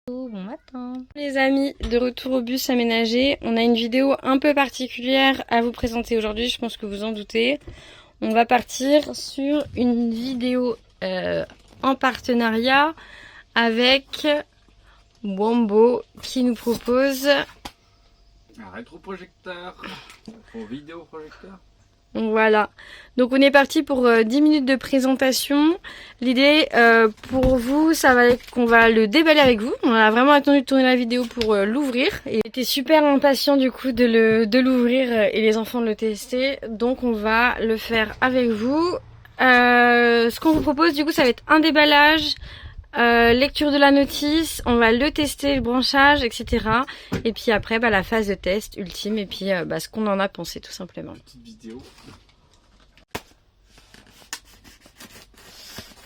Bon matin. Les amis, de retour au bus aménagé. On a une vidéo un peu particulière à vous présenter aujourd'hui, je pense que vous en doutez. On va partir sur une vidéo en partenariat avec Wombo qui nous propose un rétroprojecteur pour vidéoprojecteur. Voilà, donc on est parti pour 10 minutes de présentation. L'idée pour vous, ça va être qu'on va le déballer avec vous. On a vraiment attendu de tourner la vidéo pour l'ouvrir. Et j'étais super impatient du coup de l'ouvrir et les enfants de le tester. Donc on va le faire avec vous. Ce qu'on vous propose du coup, ça va être un déballage, lecture de la notice, on va le tester, le branchage, etc. Et puis après, la phase de test ultime et puis ce qu'on en a pensé tout simplement. Petite vidéo.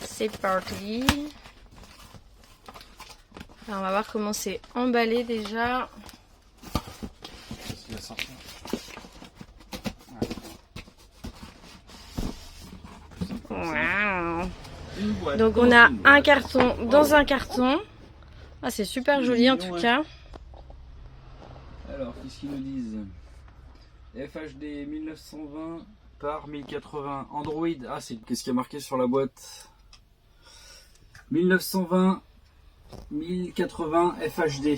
C'est parti. Alors, on va voir comment c'est emballé déjà. Wow. Donc on a un carton dans un carton. Ah, c'est super joli en tout cas. Alors, qu'est-ce qu'ils nous disent? FHD 1920 par 1080 Android. Ah, c'est qu'est-ce qui a marqué sur la boîte? 1920 1080 FHD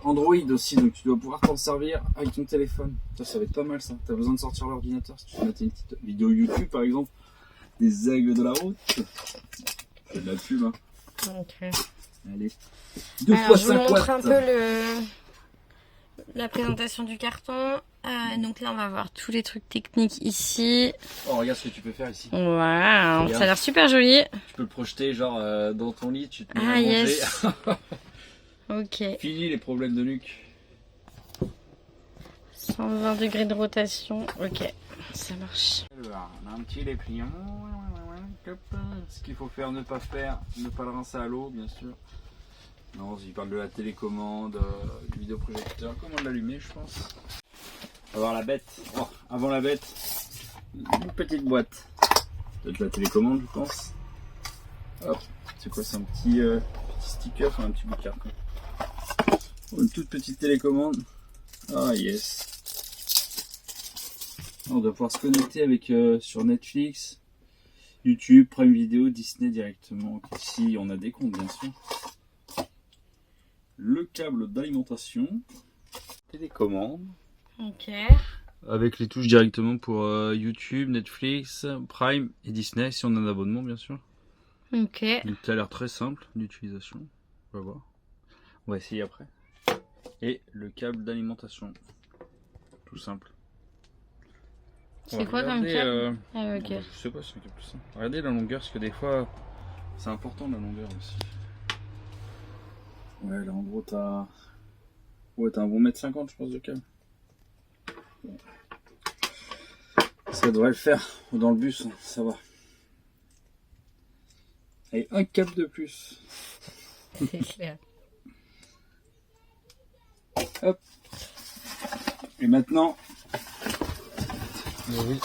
Android aussi, donc tu dois pouvoir t'en servir avec ton téléphone. Ça va être pas mal ça. T'as besoin de sortir l'ordinateur si tu veux mettre une petite vidéo YouTube par exemple. Des aigles de la route. C'est de la pub hein. Okay. Allez. 2 Alors, fois je vous 5 montre watts. un peu la présentation du carton. Donc là on va voir tous les trucs techniques ici. Oh, regarde ce que tu peux faire ici. Waouh, ça a l'air super joli. Tu peux le projeter genre dans ton lit, tu te mets Ah, à manger. yes. Ok. Fini les problèmes de nuque. 120 degrés de rotation. Ok, ça marche. Alors, on a un petit dépliant. Ce qu'il faut faire, ne pas faire, ne pas le rincer à l'eau, bien sûr. Non, il parle de la télécommande, du vidéoprojecteur, comment l'allumer, je pense. On va voir la bête. Oh, avant la bête, une petite boîte. Peut-être la télécommande, je pense. Hop, c'est quoi, c'est un petit sticker, enfin un petit bout de carton. Une toute petite télécommande. Ah yes. On doit pouvoir se connecter avec sur Netflix, YouTube, Prime Video, Disney directement. Ici, on a des comptes, bien sûr. Le câble d'alimentation, télécommande. Ok. Avec les touches directement pour YouTube, Netflix, Prime et Disney, si on a un abonnement, bien sûr. Ok. Donc, ça a l'air très simple d'utilisation. On va voir. On va essayer après. Et le câble d'alimentation. Tout simple. C'est quoi comme câble Ah, ok. Je sais pas si c'est un câble tout simple. Regardez la longueur, parce que des fois, c'est important la longueur aussi. Ouais, là en gros, t'as un bon mètre 50, je pense, de câble. Bon. Ça devrait le faire dans le bus, ça va. Et un câble de plus. C'est clair. Hop. Et maintenant. Oui.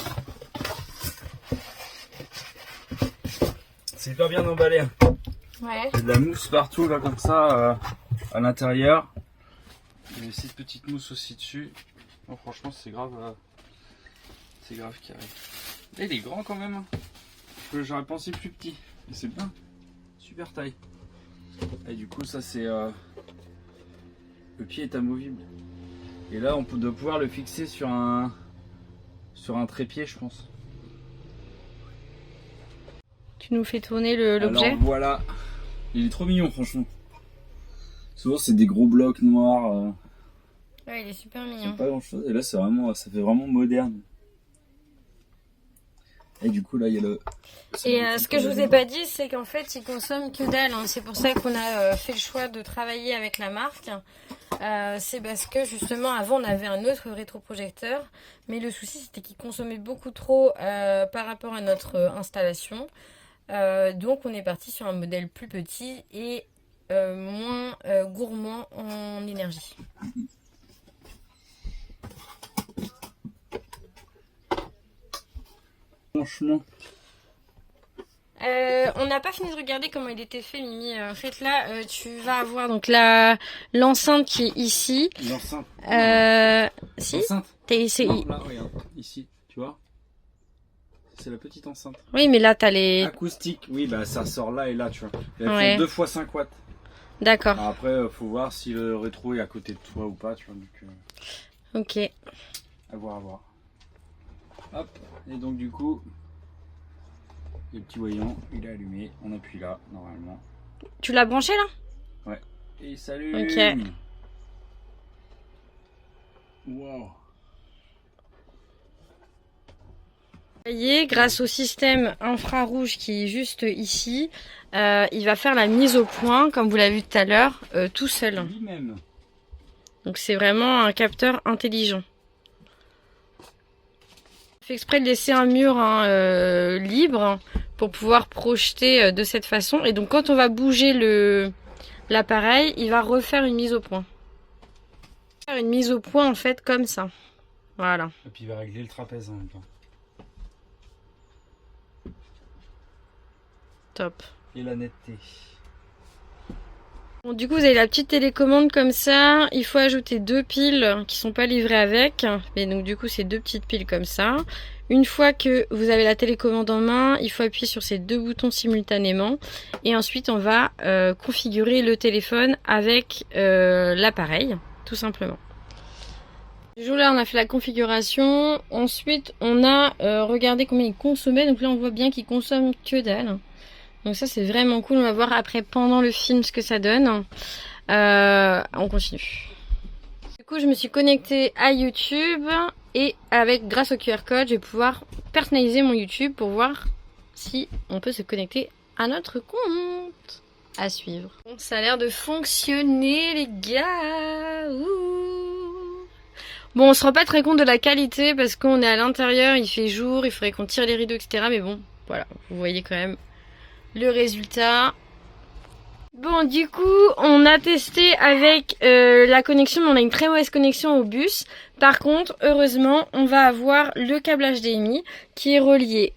C'est pas bien emballé. Hein. Ouais. Il y a de la mousse partout là comme ça à l'intérieur. Il y a cette petite mousse aussi dessus. Oh, franchement c'est grave qu'il arrive. Et il est grand quand même. Hein. J'aurais pensé plus petit. Mais c'est bien. Super taille. Et du coup ça c'est le pied est amovible. Et là on doit pouvoir le fixer sur un trépied je pense. Tu nous fais tourner l'objet. Alors voilà. Il est trop mignon franchement. Souvent c'est des gros blocs noirs. Ouais, il est super mignon. Pas grand chose. Et là c'est vraiment, ça fait vraiment moderne. Et du coup là il y a le. Et ce que je vous ai pas dit, c'est qu'en fait il consomme que dalle. Hein. C'est pour ça qu'on a fait le choix de travailler avec la marque. C'est parce que justement avant on avait un autre rétroprojecteur, mais le souci c'était qu'il consommait beaucoup trop par rapport à notre installation. Donc on est parti sur un modèle plus petit et moins gourmand en énergie. Franchement. On on n'a pas fini de regarder comment il était fait, Mimi. En fait, là, tu vas avoir donc l'enceinte qui est ici. L'enceinte. Si. L'enceinte. Non, là, regarde, ici, tu vois. C'est la petite enceinte. Oui, mais là, t'as les... Acoustique, oui, bah ça sort là et là, tu vois. Elles Ouais. font 2 fois 5 watts. D'accord. Après, faut voir si le rétro est à côté de toi ou pas, tu vois. Donc, Ok. à voir, à voir. Hop, et donc du coup, le petit voyant, il est allumé. On appuie là, normalement. Tu l'as branché, là? Ouais. Et il s'allume. Ok. Wow. Vous voyez, grâce au système infrarouge qui est juste ici, il va faire la mise au point, comme vous l'avez vu tout à l'heure, tout seul. Lui-même. Donc c'est vraiment un capteur intelligent. Je fais exprès de laisser un mur libre pour pouvoir projeter de cette façon. Et donc quand on va bouger l'appareil, il va refaire une mise au point. Faire une mise au point en fait comme ça. Voilà. Et puis il va régler le trapèze en même temps. Top. Et la netteté. Bon, du coup, vous avez la petite télécommande comme ça. Il faut ajouter 2 piles qui sont pas livrées avec. Mais donc, du coup, c'est 2 petites piles comme ça. Une fois que vous avez la télécommande en main, il faut appuyer sur ces 2 boutons simultanément. Et ensuite, on va configurer le téléphone avec l'appareil, tout simplement. Du coup, là, on a fait la configuration. Ensuite, on a regardé combien il consommait. Donc là, on voit bien qu'il consomme que dalle. Donc ça c'est vraiment cool, on va voir après pendant le film ce que ça donne. On continue. Du coup je me suis connectée à YouTube et grâce au QR code je vais pouvoir personnaliser mon YouTube pour voir si on peut se connecter à notre compte. À suivre. Bon, ça a l'air de fonctionner les gars. Ouh. Bon on se rend pas très compte de la qualité parce qu'on est à l'intérieur, il fait jour, il faudrait qu'on tire les rideaux etc. Mais bon voilà, vous voyez quand même le résultat. Bon du coup on a testé avec la connexion, mais on a une très mauvaise connexion au bus. Par contre heureusement on va avoir le câble HDMI qui est relié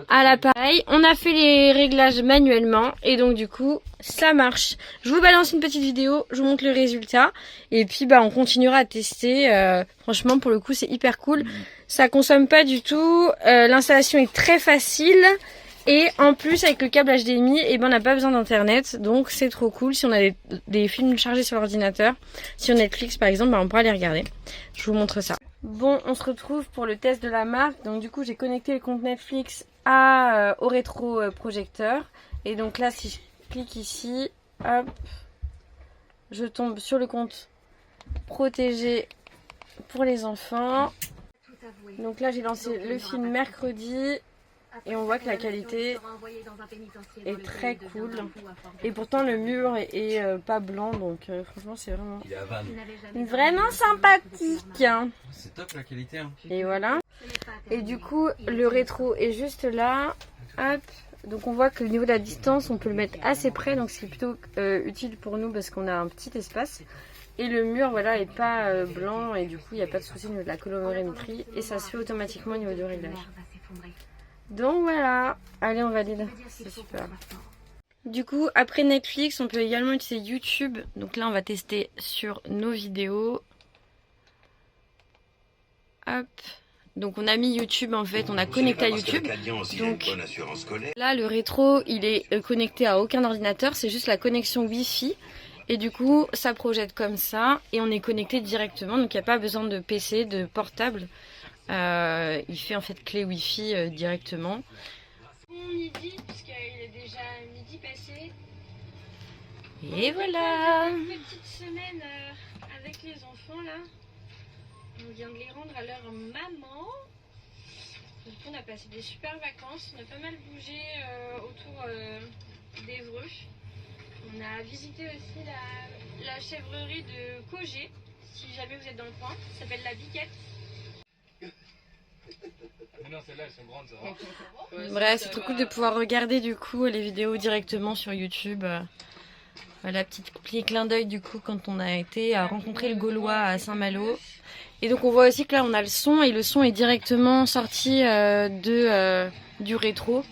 à l'appareil. On a fait les réglages manuellement et donc du coup ça marche. Je vous balance une petite vidéo, je vous montre le résultat et puis bah on continuera à tester. Franchement pour le coup c'est hyper cool. Ça consomme pas du tout, l'installation est très facile et en plus avec le câble HDMI et ben on n'a pas besoin d'internet donc c'est trop cool. Si on a des films chargés sur l'ordinateur, sur Netflix par exemple, bah on pourra les regarder. Je vous montre ça. Bon on se retrouve pour le test de la marque. Donc du coup j'ai connecté le compte Netflix au rétroprojecteur et donc là si je clique ici, hop, je tombe sur le compte protégé pour les enfants. Donc là j'ai lancé le film mercredi et on voit que la qualité est très cool et pourtant le mur est pas blanc donc franchement c'est vraiment sympathique. C'est top la qualité hein. Et voilà. Et du coup le rétro est juste là. Hop. Donc on voit que le niveau de la distance on peut le mettre assez près donc c'est plutôt utile pour nous parce qu'on a un petit espace. Et le mur voilà est pas blanc et du coup il n'y a pas de souci au niveau de la colorimétrie et ça se fait automatiquement au niveau du réglage. Donc voilà, allez on valide, c'est super. Du coup après Netflix on peut également utiliser YouTube. Donc là on va tester sur nos vidéos. Hop. Donc on a mis YouTube en fait, on a connecté à YouTube. Donc là le rétro il est connecté à aucun ordinateur, c'est juste la connexion Wi-Fi. Et du coup ça projette comme ça et on est connecté directement donc il n'y a pas besoin de PC, de portable. Il fait en fait clé Wi-Fi directement. Bon midi puisqu'il est déjà midi passé. Et voilà. Une petite semaine avec les enfants là. On vient de les rendre à leur maman. Du coup on a passé des super vacances. On a pas mal bougé autour d'Évreux. On a visité aussi la chèvrerie de Cogé. Si jamais vous êtes dans le coin. Ça s'appelle la Biquette. Non, celles-là elles sont grandes ça va. Bref, c'est trop cool de pouvoir regarder du coup les vidéos directement sur YouTube. Voilà, petit clin d'œil du coup quand on a été à rencontrer le Gaulois à Saint-Malo. Et donc on voit aussi que là on a le son et le son est directement sorti du rétro.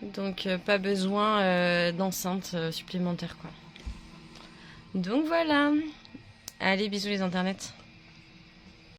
Donc pas besoin d'enceinte supplémentaire quoi. Donc voilà. Allez, bisous les internets.